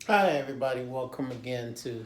Hi, everybody. Welcome again to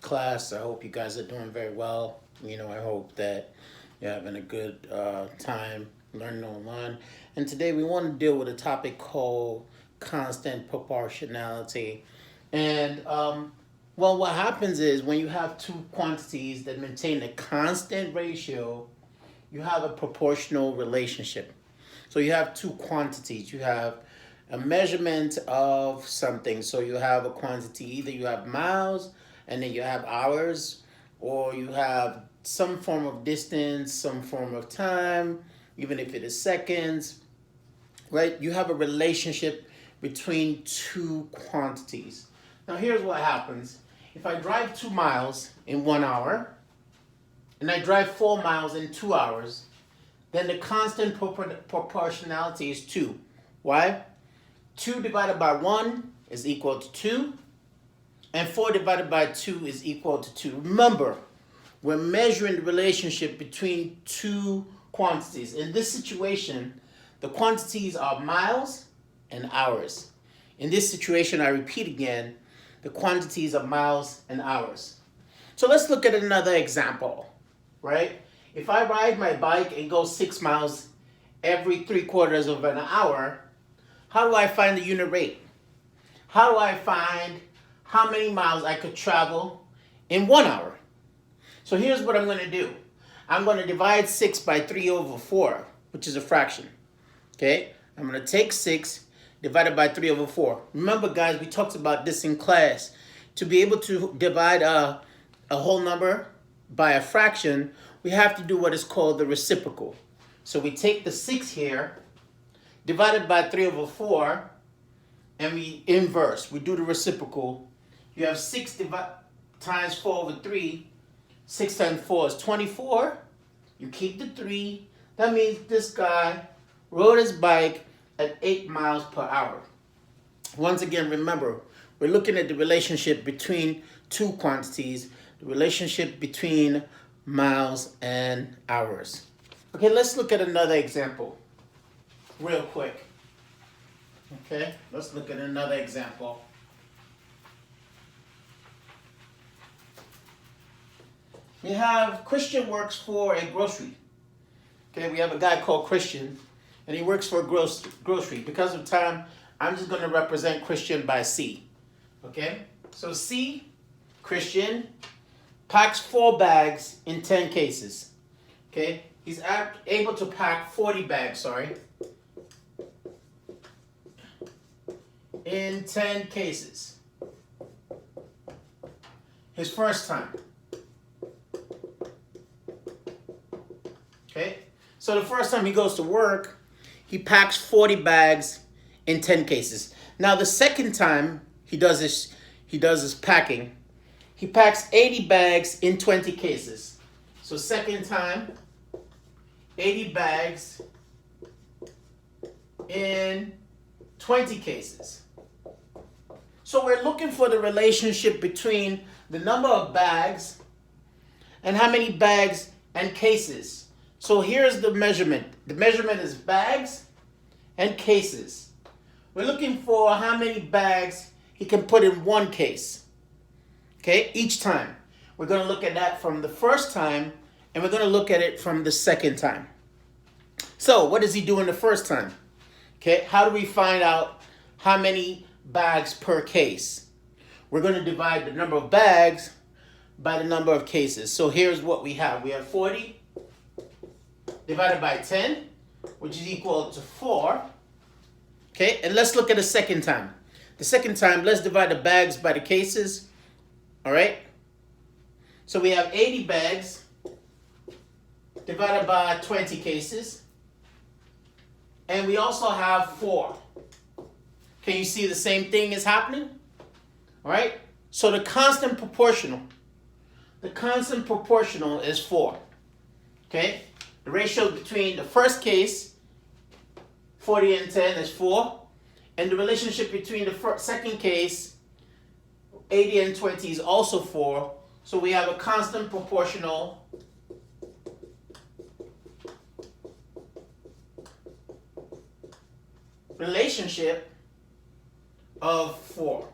class. I hope you guys are doing very well. I hope that you're having a good time learning online. And today we want to deal with a topic called constant proportionality. And, well, what happens is when you have two quantities that maintain a constant ratio, you have a proportional relationship. So you have two quantities. You have a measurement of something. So you have a quantity, either you have miles and then you have hours, or you have some form of distance, some form of time, even if it is seconds, right? You have a relationship between two quantities. Now, here's what happens if I drive 2 miles in 1 hour and I drive 4 miles in 2 hours, then the constant proportionality is 2. Why? 2 divided by 1 is equal to 2, and 4 divided by 2 is equal to 2. Remember, we're measuring the relationship between two quantities. In this situation, the quantities are miles and hours. In this situation, I repeat again, the quantities are miles and hours. So let's look at another example, right? If I ride my bike and go 6 miles every 3/4 of an hour, how do I find the unit rate? How do I find how many miles I could travel in 1 hour? So here's what I'm going to do. I'm going to divide 6 by 3/4, which is a fraction. Okay? I'm going to take 6 divided by 3/4. Remember, guys, we talked about this in class. To be able to divide a whole number by a fraction, we have to do what is called the reciprocal. So we take the 6 here, divided by 3/4, and we inverse. We do the reciprocal. You have 6 times 4/3. 6 times 4 is 24. You keep the 3. That means this guy rode his bike at 8 miles per hour. Once again, remember, we're looking at the relationship between two quantities, the relationship between miles and hours. Okay, let's look at another example real quick. Okay, let's look at another example. We have Christian works for a grocery. Okay, we have a guy called Christian, and he works for a grocery. Because of time, I'm just going to represent Christian by C. Okay, so C, Christian, packs 4 bags in 10 cases. Okay, he's able to pack 40 bags, in 10 cases. His first time. Okay, so the first time he goes to work, he packs 40 bags in 10 cases. Now the second time he does this packing, he packs 80 bags in 20 cases. So second time, 80 bags in 20 cases. So we're looking for the relationship between the number of bags and how many bags and cases. So here's the measurement. The measurement is bags and cases. We're looking for how many bags he can put in one case. Okay, each time. We're going to look at that from the first time, and we're going to look at it from the second time. So what does he do in the first time? Okay, how do we find out how many bags per case? We're going to divide the number of bags by the number of cases. So here's what we have. We have 40 divided by 10, which is equal to 4. Okay, and let's look at the second time. The second time, let's divide the bags by the cases. All right? So we have 80 bags divided by 20 cases. And we also have 4. Can you see the same thing is happening? All right? So the constant proportional is 4. Okay? The ratio between the first case, 40 and 10, is 4. And the relationship between the second case, 80 and 20, is also 4. So we have a constant proportional relationship of 4.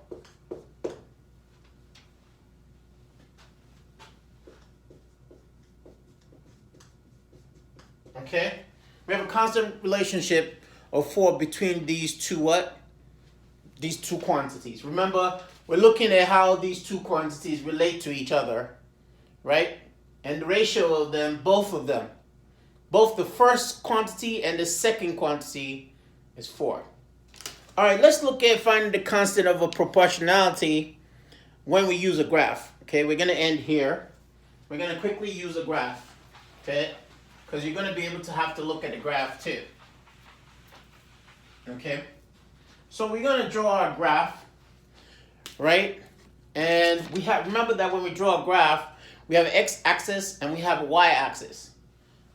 constant relationship of 4 between these two what? These two quantities. Remember, we're looking at how these two quantities relate to each other, right? And the ratio of them, both the first quantity and the second quantity is 4. All right, let's look at finding the constant of a proportionality when we use a graph. Okay, we're going to end here. We're going to quickly use a graph, okay? Because you're going to be able to have to look at the graph too. Okay? So we're going to draw our graph, right? And we have, remember that when we draw a graph, we have an x-axis and we have a y-axis.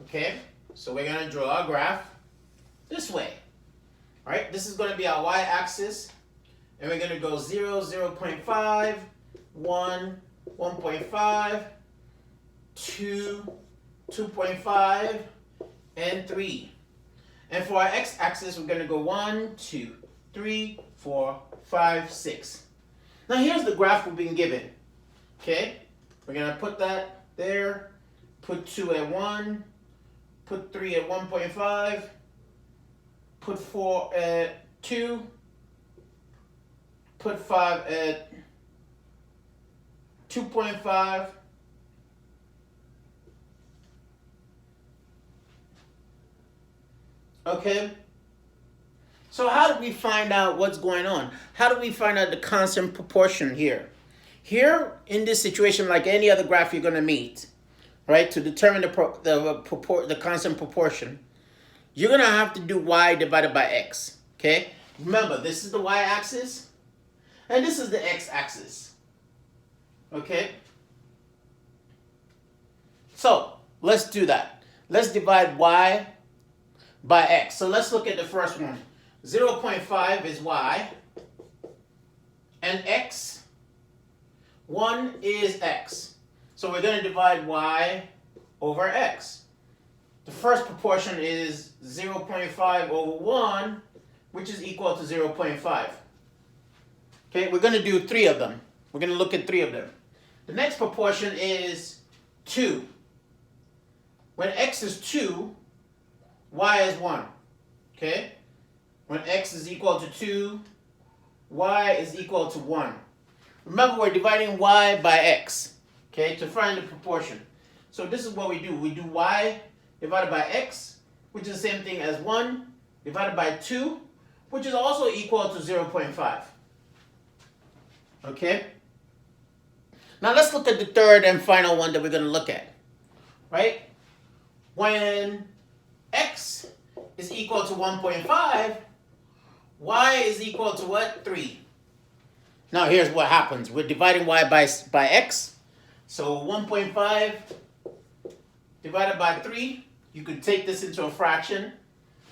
Okay? So we're going to draw our graph this way. All right? This is going to be our y-axis. And we're going to go 0, 0.5, 1, 1.5, 2, 2.5, and 3. And for our x-axis, we're going to go 1, 2, 3, 4, 5, 6. Now here's the graph we've been given. Okay? We're going to put that there, put 2 at 1, put 3 at 1.5, put 4 at 2, put 5 at 2.5, okay? So how do we find out what's going on? How do we find out the constant proportion here? Here, in this situation, like any other graph you're going to meet, right, to determine the constant proportion, you're going to have to do y divided by x, okay? Remember, this is the y-axis, and this is the x-axis, okay? So, let's do that. Let's divide y by x. So let's look at the first one. 0.5 is y, and x, 1 is x. So we're going to divide y over x. The first proportion is 0.5 over 1, which is equal to 0.5. Okay, we're going to do 3 of them. We're going to look at 3 of them. The next proportion is 2. When x is 2, y is 1. Okay? When x is equal to 2, y is equal to 1. Remember, we're dividing y by x, okay, to find the proportion. So this is what we do. We do y divided by x, which is the same thing as 1 divided by 2, which is also equal to 0.5. Okay? Now let's look at the third and final one that we're going to look at. Right? When x is equal to 1.5, y is equal to what? 3. Now here's what happens. We're dividing y by x. So 1.5 divided by 3. You could take this into a fraction,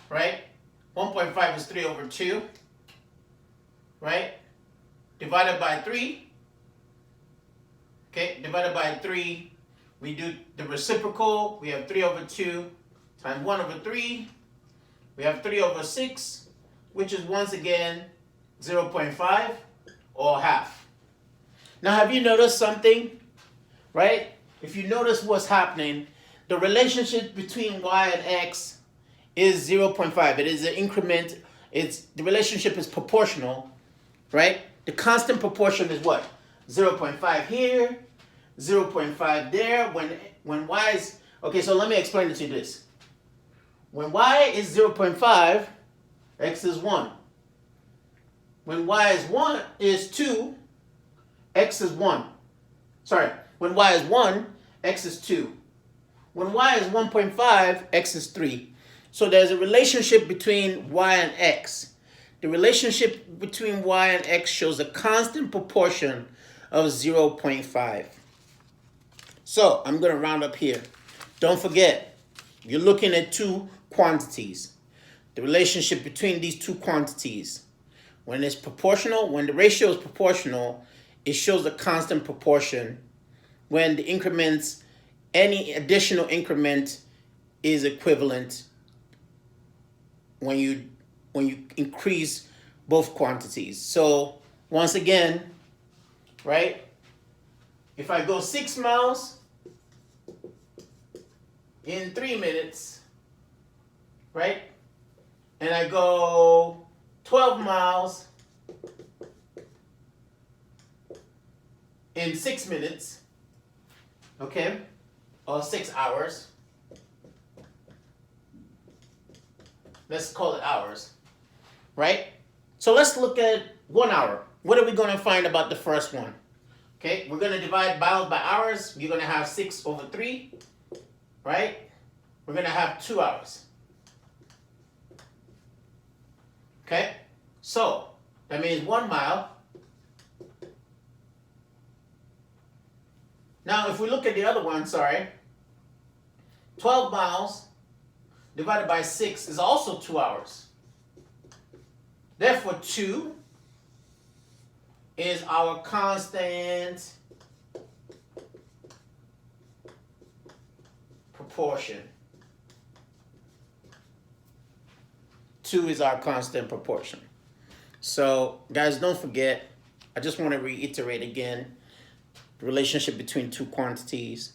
right? 1.5 is 3 over 2, right? Divided by 3. Okay, divided by 3. We do the reciprocal. We have 3 over 2 times 1 over 3. We have 3 over 6, which is once again 0.5 or half. Now have you noticed something? Right? If you notice what's happening, the relationship between y and x is 0.5. It is an increment. The relationship is proportional, right? The constant proportion is what? 0.5 here, 0.5 there. When y is, okay, so let me explain it to you this. When y is 0.5, x is 1. When y is 2, x is 1. Sorry, when y is 1, x is 2. When y is 1.5, x is 3. So there's a relationship between y and x. The relationship between y and x shows a constant proportion of 0.5. So I'm going to round up here. Don't forget, you're looking at 2 quantities. The relationship between these 2 quantities. When it's proportional, when the ratio is proportional, it shows a constant proportion. When the increments, any additional increment is equivalent when you increase both quantities. So once again, right? If I go 6 miles in 3 minutes, right? And I go 12 miles in 6 minutes, okay? Or 6 hours. Let's call it hours, right? So let's look at 1 hour. What are we going to find about the first one? Okay, we're going to divide miles by hours. You're going to have 6 over 3, right? We're going to have 2 hours. Okay, so that means 1 mile. Now, if we look at the other one, 12 miles divided by 6 is also 2 hours. Therefore, 2 is our constant proportion. 2 is our constant proportion. So, guys, don't forget, I just want to reiterate again, the relationship between two quantities.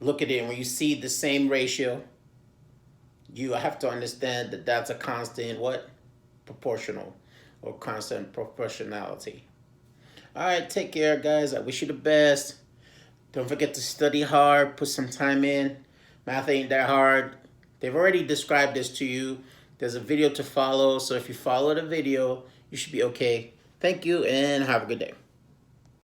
Look at it, and when you see the same ratio, you have to understand that that's a constant what? Proportional or constant proportionality. All right, take care, guys. I wish you the best. Don't forget to study hard, put some time in. Math ain't that hard. They've already described this to you. There's a video to follow, so if you follow the video, you should be okay. Thank you, and have a good day.